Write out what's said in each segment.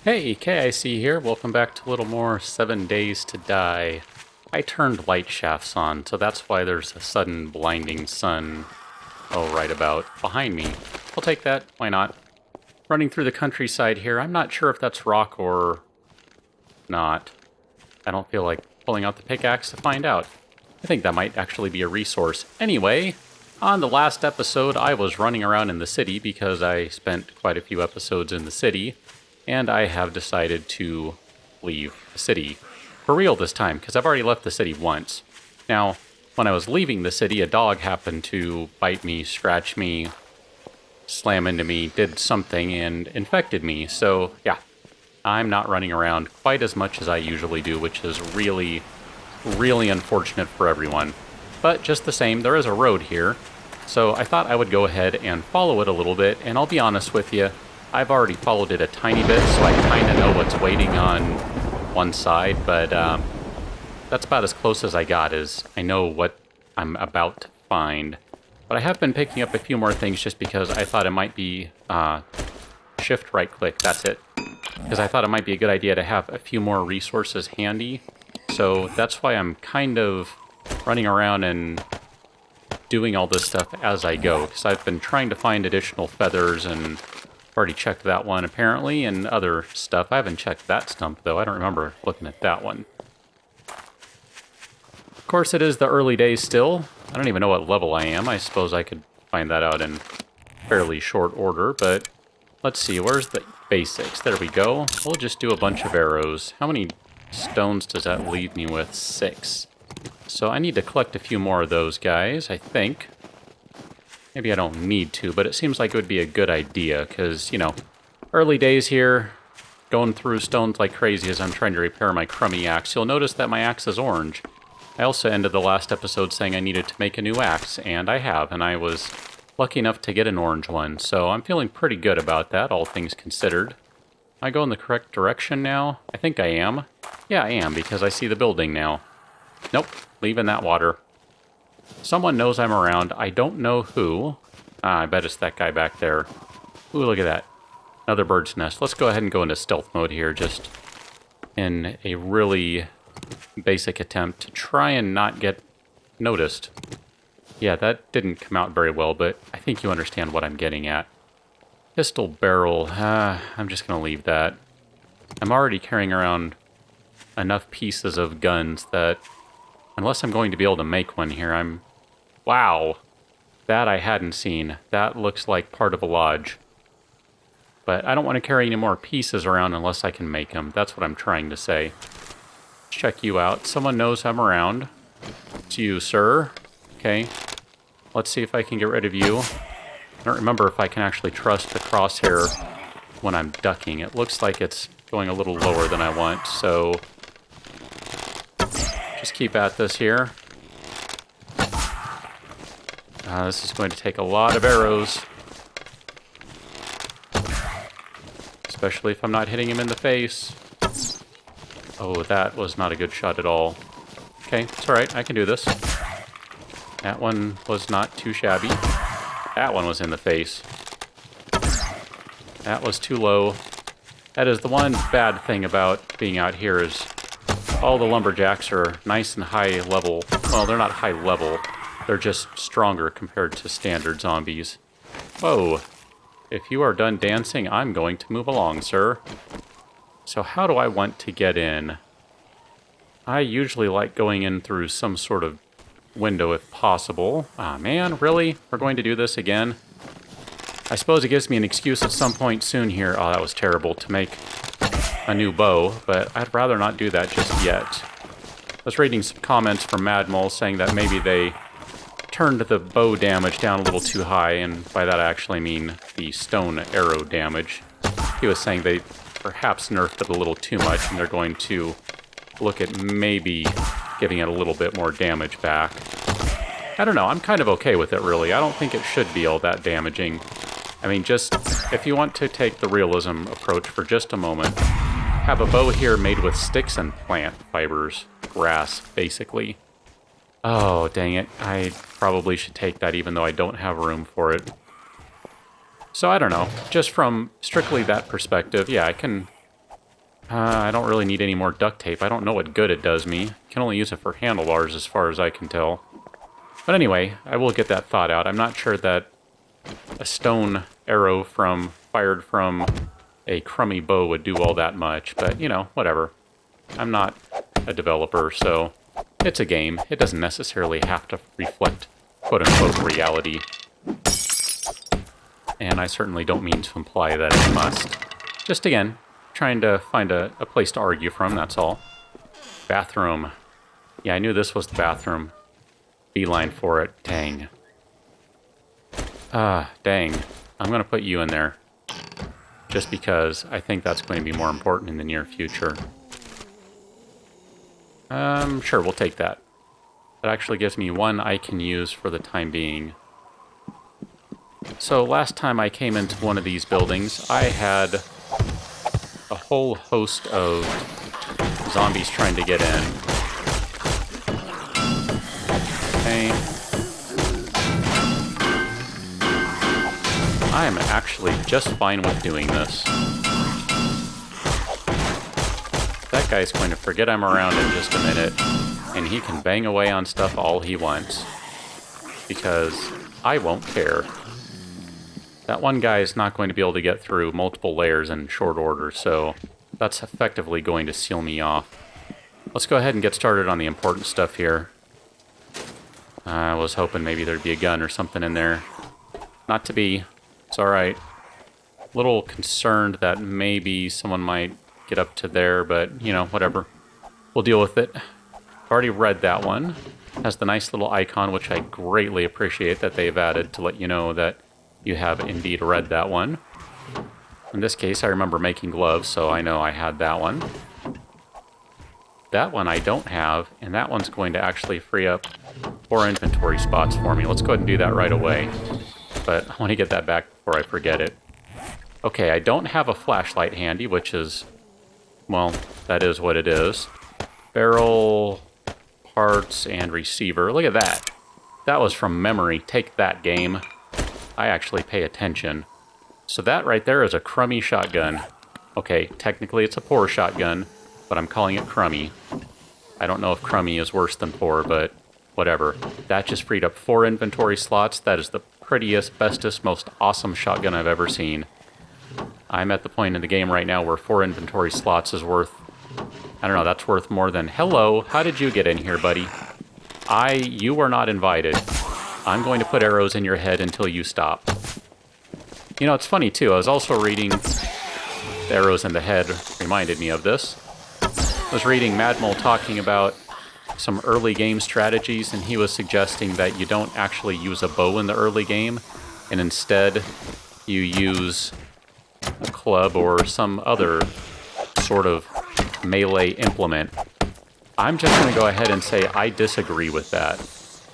Hey, KIC here. Welcome back to a little more 7 Days to Die. I turned light shafts on, so that's why there's a sudden blinding sun, right about behind me. I'll take that. Why not? Running through the countryside here. I'm not sure if that's rock or not. I don't feel like pulling out the pickaxe to find out. I think that might actually be a resource. Anyway, on the last episode, I was running around in the city because I spent quite a few episodes in the city. And I have decided to leave the city for real this time, because I've already left the city once. Now, when I was leaving the city, a dog happened to bite me, scratch me, slam into me, did something, and infected me. So, yeah, I'm not running around quite as much as I usually do, which is really, really unfortunate for everyone. But just the same, there is a road here, so I thought I would go ahead and follow it a little bit, and I'll be honest with you, I've already followed it a tiny bit, so I kind of know what's waiting on one side, but that's about as close as I got, is I know what I'm about to find. But I have been picking up a few more things just because I thought it might be shift right click, that's it. Because I thought it might be a good idea to have a few more resources handy. So that's why I'm kind of running around and doing all this stuff as I go, because I've been trying to find additional feathers and already checked that one, apparently, and other stuff. I haven't checked that stump, though. I don't remember looking at that one. Of course, it is the early days still. I don't even know what level I am. I suppose I could find that out in fairly short order, but let's see. Where's the basics? There we go. We'll just do a bunch of arrows. How many stones does that leave me with? 6. So I need to collect a few more of those guys, I think. Maybe I don't need to, but it seems like it would be a good idea, because, you know, early days here, going through stones like crazy as I'm trying to repair my crummy axe. You'll notice that my axe is orange. I also ended the last episode saying I needed to make a new axe, and I have, and I was lucky enough to get an orange one, so I'm feeling pretty good about that, all things considered. Am I going the correct direction now? I think I am. Yeah, I am, because I see the building now. Nope, leaving that water. Someone knows I'm around. I don't know who. I bet it's that guy back there. Ooh, look at that. Another bird's nest. Let's go ahead and go into stealth mode here, just in a really basic attempt to try and not get noticed. Yeah, that didn't come out very well, but I think you understand what I'm getting at. Pistol barrel. I'm just going to leave that. I'm already carrying around enough pieces of guns that unless I'm going to be able to make one here, Wow! That I hadn't seen. That looks like part of a lodge. But I don't want to carry any more pieces around unless I can make them. That's what I'm trying to say. Check you out. Someone knows I'm around. It's you, sir. Okay. Let's see if I can get rid of you. I don't remember if I can actually trust the crosshair when I'm ducking. It looks like it's going a little lower than I want, so just keep at this here. This is going to take a lot of arrows. Especially if I'm not hitting him in the face. Oh, that was not a good shot at all. Okay, it's alright, I can do this. That one was not too shabby. That one was in the face. That was too low. That is the one bad thing about being out here is all the lumberjacks are nice and high level. Well, they're not high level. They're just stronger compared to standard zombies. Whoa. If you are done dancing, I'm going to move along, sir. So how do I want to get in? I usually like going in through some sort of window if possible. Ah, man, really? We're going to do this again? I suppose it gives me an excuse at some point soon here. Oh, that was terrible, to make a new bow, but I'd rather not do that just yet. I was reading some comments from Mad Mole saying that maybe they turned the bow damage down a little too high, and by that I actually mean the stone arrow damage. He was saying they perhaps nerfed it a little too much, and they're going to look at maybe giving it a little bit more damage back. I don't know, I'm kind of okay with it, really. I don't think it should be all that damaging. I mean, just, if you want to take the realism approach for just a moment, have a bow here made with sticks and plant fibers. Grass, basically. Oh, dang it. I probably should take that even though I don't have room for it. So I don't know. Just from strictly that perspective, yeah, I can I don't really need any more duct tape. I don't know what good it does me. Can only use it for handlebars as far as I can tell. But anyway, I will get that thought out. I'm not sure that a stone arrow fired from a crummy bow would do all that much, but, you know, whatever. I'm not a developer, so it's a game. It doesn't necessarily have to reflect quote-unquote reality. And I certainly don't mean to imply that it must. Just again, trying to find a place to argue from, that's all. Bathroom. Yeah, I knew this was the bathroom. Beeline for it. Dang. Dang. I'm going to put you in there. Just because I think that's going to be more important in the near future. Sure, we'll take that. That actually gives me one I can use for the time being. So last time I came into one of these buildings, I had a whole host of zombies trying to get in. Okay. I am actually just fine with doing this. That guy's going to forget I'm around in just a minute, and he can bang away on stuff all he wants. Because I won't care. That one guy is not going to be able to get through multiple layers in short order, so that's effectively going to seal me off. Let's go ahead and get started on the important stuff here. I was hoping maybe there'd be a gun or something in there. Not to be. It's alright. A little concerned that maybe someone might get up to there, but, you know, whatever. We'll deal with it. I've already read that one. Has the nice little icon, which I greatly appreciate that they've added to let you know that you have indeed read that one. In this case, I remember making gloves, so I know I had that one. That one I don't have, and that one's going to actually free up 4 inventory spots for me. Let's go ahead and do that right away. But I want to get that back before I forget it. Okay, I don't have a flashlight handy, which is, well, that is what it is. Barrel, parts, and receiver. Look at that. That was from memory. Take that, game. I actually pay attention. So that right there is a crummy shotgun. Okay, technically it's a poor shotgun, but I'm calling it crummy. I don't know if crummy is worse than poor, but whatever. That just freed up 4 inventory slots. That is the prettiest, bestest, most awesome shotgun I've ever seen. I'm at the point in the game right now where 4 inventory slots is worth, I don't know, that's worth more than, hello, how did you get in here, buddy? You were not invited. I'm going to put arrows in your head until you stop. You know, it's funny, too. I was also reading... The arrows in the head reminded me of this. I was reading Madmol talking about some early game strategies, and he was suggesting that you don't actually use a bow in the early game, and instead you use a club or some other sort of melee implement. I'm just going to go ahead and say I disagree with that.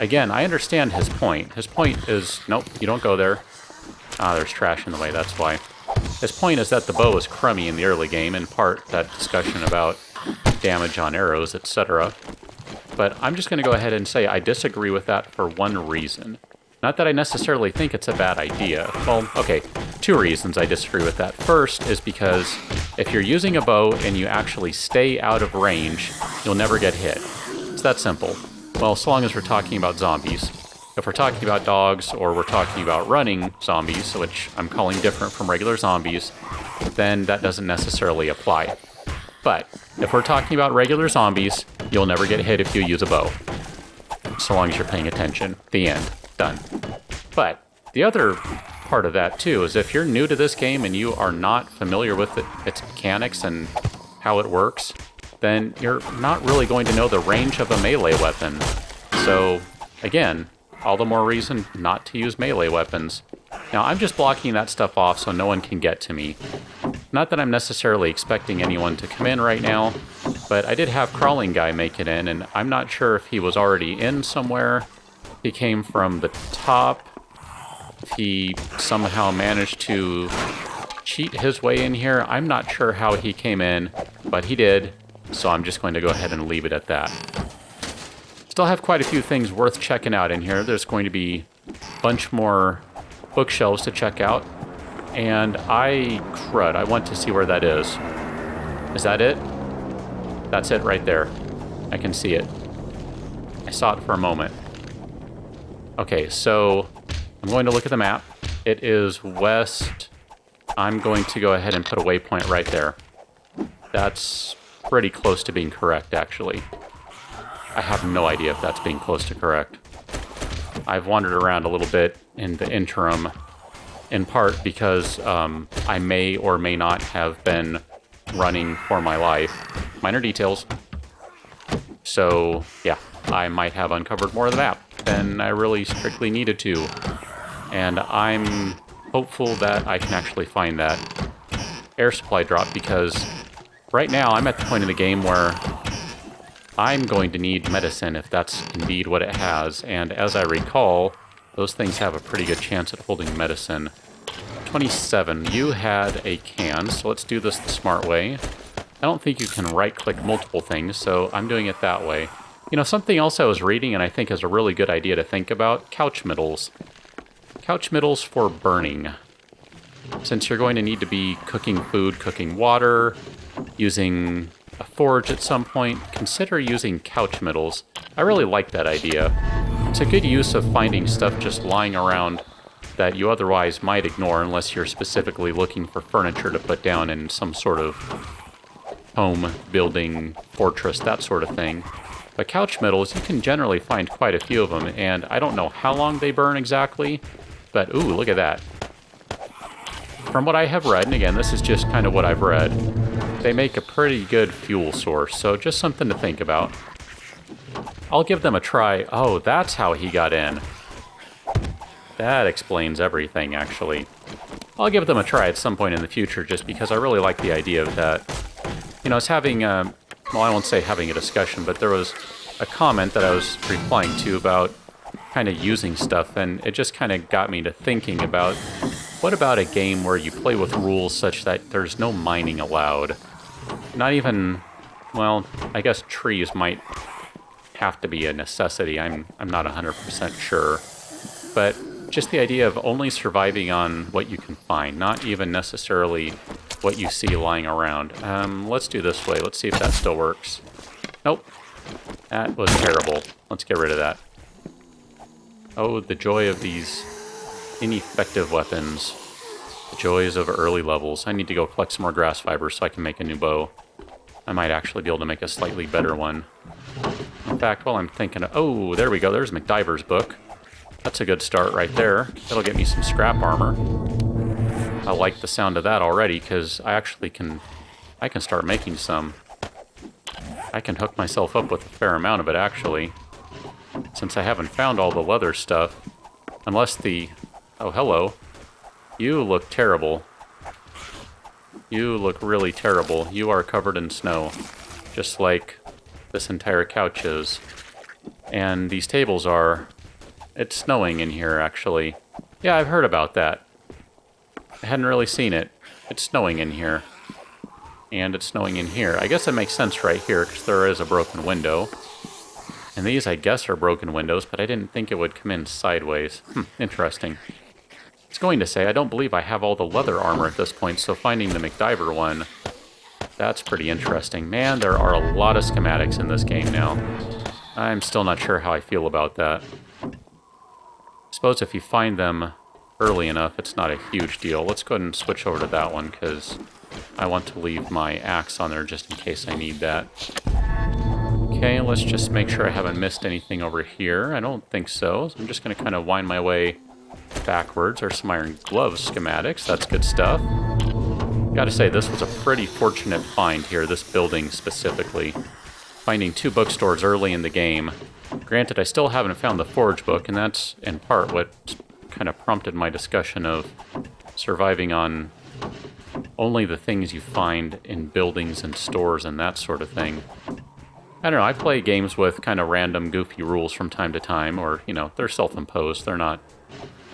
Again, I understand his point. His point is, nope, you don't go there. Ah, there's trash in the way, that's why. His point is that the bow is crummy in the early game, in part that discussion about damage on arrows, etc. But I'm just going to go ahead and say I disagree with that for one reason. Not that I necessarily think it's a bad idea. Well, okay, 2 reasons I disagree with that. First is because if you're using a bow and you actually stay out of range, you'll never get hit. It's that simple. Well, so long as we're talking about zombies. If we're talking about dogs, or we're talking about running zombies, which I'm calling different from regular zombies, then that doesn't necessarily apply. But if we're talking about regular zombies, you'll never get hit if you use a bow. So long as you're paying attention. The end. Done. But the other part of that, too, is if you're new to this game and you are not familiar with its mechanics and how it works, then you're not really going to know the range of a melee weapon. So, again, all the more reason not to use melee weapons. Now, I'm just blocking that stuff off so no one can get to me. Not that I'm necessarily expecting anyone to come in right now, but I did have Crawling Guy make it in, and I'm not sure if he was already in somewhere. He came from the top. He somehow managed to cheat his way in here. I'm not sure how he came in, but he did. So I'm just going to go ahead and leave it at that. Still have quite a few things worth checking out in here. There's going to be a bunch more bookshelves to check out. And crud, I want to see where that is. Is that it? That's it right there. I can see it. I saw it for a moment. Okay, so I'm going to look at the map. It is west. I'm going to go ahead and put a waypoint right there. That's pretty close to being correct, actually. I have no idea if that's being close to correct. I've wandered around a little bit in the interim, in part because I may or may not have been running for my life. Minor details. So, yeah, I might have uncovered more of the map than I really strictly needed to. And I'm hopeful that I can actually find that air supply drop, because right now I'm at the point in the game where I'm going to need medicine if that's indeed what it has. And as I recall, those things have a pretty good chance at holding medicine. 27, you had a can, so let's do this the smart way. I don't think you can right-click multiple things, so I'm doing it that way. You know, something else I was reading and I think is a really good idea to think about, couch middles. Couch middles for burning. Since you're going to need to be cooking food, cooking water, using a forge at some point, consider using couch middles. I really like that idea. It's a good use of finding stuff just lying around that you otherwise might ignore unless you're specifically looking for furniture to put down in some sort of home, building, fortress, that sort of thing. But couch middles, you can generally find quite a few of them, and I don't know how long they burn exactly, but ooh, look at that. From what I have read, and again, this is just kind of what I've read, they make a pretty good fuel source, so just something to think about. I'll give them a try. Oh, that's how he got in. That explains everything, actually. I'll give them a try at some point in the future, just because I really like the idea of that. You know, I was having, well, I won't say having a discussion, but there was a comment that I was replying to about kind of using stuff, and it just kind of got me to thinking about, what about a game where you play with rules such that there's no mining allowed? Not even, well, I guess trees might have to be a necessity. I'm not 100% sure. But just the idea of only surviving on what you can find, not even necessarily what you see lying around. Let's do this way. Let's see if that still works. Nope. That was terrible. Let's get rid of that. Oh, the joy of these ineffective weapons. The joys of early levels. I need to go collect some more grass fibers so I can make a new bow. I might actually be able to make a slightly better one. In fact, while I'm thinking, oh, there we go. There's MacDiver's book. That's a good start right there. That'll get me some scrap armor. I like the sound of that already, because I can start making some. I can hook myself up with a fair amount of it, actually. Since I haven't found all the leather stuff. Unless the... Oh, hello. You look terrible. You look really terrible. You are covered in snow. Just like this entire couch is. And these tables are... It's snowing in here, actually. Yeah, I've heard about that. I hadn't really seen it. It's snowing in here. And it's snowing in here. I guess it makes sense right here, because there is a broken window. And these, I guess, are broken windows, but I didn't think it would come in sideways. Interesting. I was going to say, I don't believe I have all the leather armor at this point, so finding the MacDiver one, that's pretty interesting. Man, there are a lot of schematics in this game now. I'm still not sure how I feel about that. I suppose if you find them early enough, it's not a huge deal. Let's go ahead and switch over to that one, because I want to leave my axe on there just in case I need that. Okay, let's just make sure I haven't missed anything over here. I don't think so. I'm just going to kind of wind my way backwards. There's some iron gloves schematics. That's good stuff. Gotta say, this was a pretty fortunate find here, this building specifically. Finding 2 bookstores early in the game. Granted, I still haven't found the Forge book, and that's in part what kind of prompted my discussion of surviving on only the things you find in buildings and stores and that sort of thing. I don't know, I play games with kind of random, goofy rules from time to time, or, you know, they're self-imposed. They're not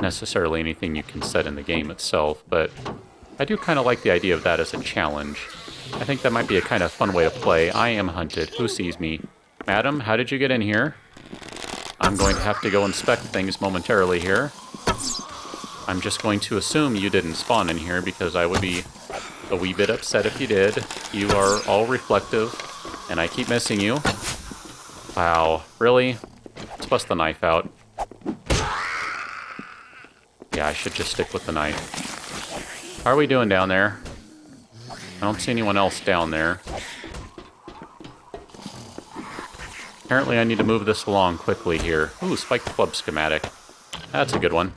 necessarily anything you can set in the game itself, but I do kind of like the idea of that as a challenge. I think that might be a kind of fun way to play. I am hunted. Who sees me? Madam, how did you get in here? I'm going to have to go inspect things momentarily here. I'm just going to assume you didn't spawn in here, because I would be a wee bit upset if you did. You are all reflective, and I keep missing you. Wow, really? Let's bust the knife out. Yeah, I should just stick with the knife. How are we doing down there? I don't see anyone else down there. Apparently I need to move this along quickly here. Ooh, spiked club schematic. That's a good one.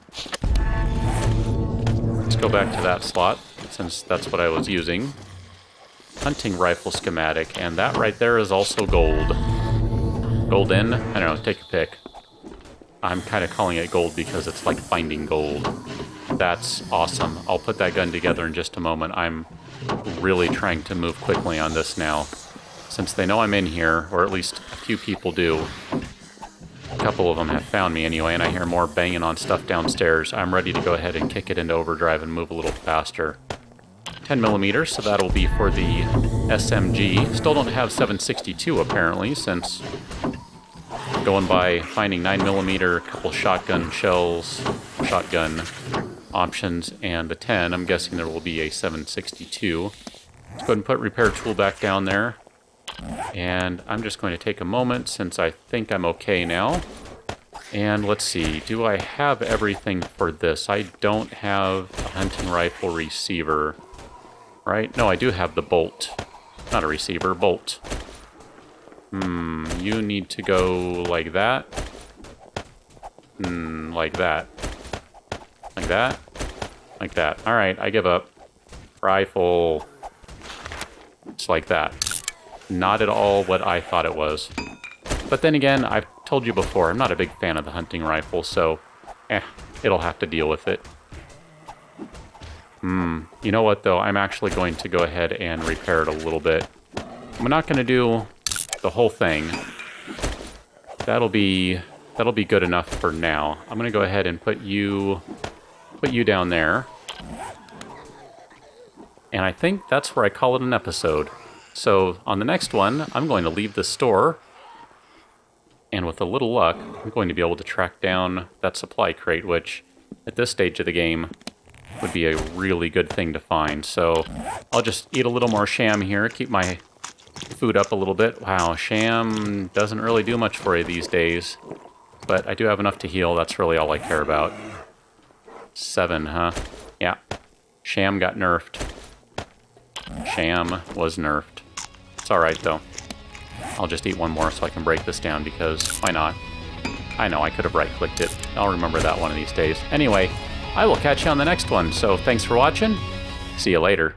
Let's go back to that slot, since that's what I was using. Hunting rifle schematic, and that right there is also gold. Golden? I don't know, take your pick. I'm kind of calling it gold because it's like finding gold. That's awesome. I'll put that gun together in just a moment. I'm really trying to move quickly on this now. Since they know I'm in here, or at least a few people do. A couple of them have found me anyway, and I hear more banging on stuff downstairs. I'm ready to go ahead and kick it into overdrive and move a little faster. 10 millimeters, so that'll be for the SMG. Still don't have 762 apparently, since going by finding 9mm, a couple shotgun shells, shotgun options, and the 10, I'm guessing there will be a 762. Let's go ahead and put repair tool back down there. And I'm just going to take a moment since I think I'm okay now. And let's see, do I have everything for this? I don't have a hunting rifle receiver, right? No, I do have the bolt. Not a receiver, bolt. You need to go like that. Like that. Like that. Like that. Alright, I give up. Rifle. It's like that. Not at all what I thought it was. But then again, I've told you before, I'm not a big fan of the hunting rifle, so it'll have to deal with it. You know what though, I'm actually going to go ahead and repair it a little bit. I'm not going to do the whole thing. That'll be good enough for now. I'm going to go ahead and put you down there. And I think that's where I call it an episode. So on the next one, I'm going to leave the store, and with a little luck, I'm going to be able to track down that supply crate, which at this stage of the game would be a really good thing to find. So I'll just eat a little more sham here, keep my food up a little bit. Wow, sham doesn't really do much for you these days, but I do have enough to heal. That's really all I care about. 7, huh? Yeah. Sham got nerfed. Sham was nerfed. It's alright, though. I'll just eat one more so I can break this down, because why not? I know, I could have right-clicked it. I'll remember that one of these days. Anyway, I will catch you on the next one, so thanks for watching. See you later.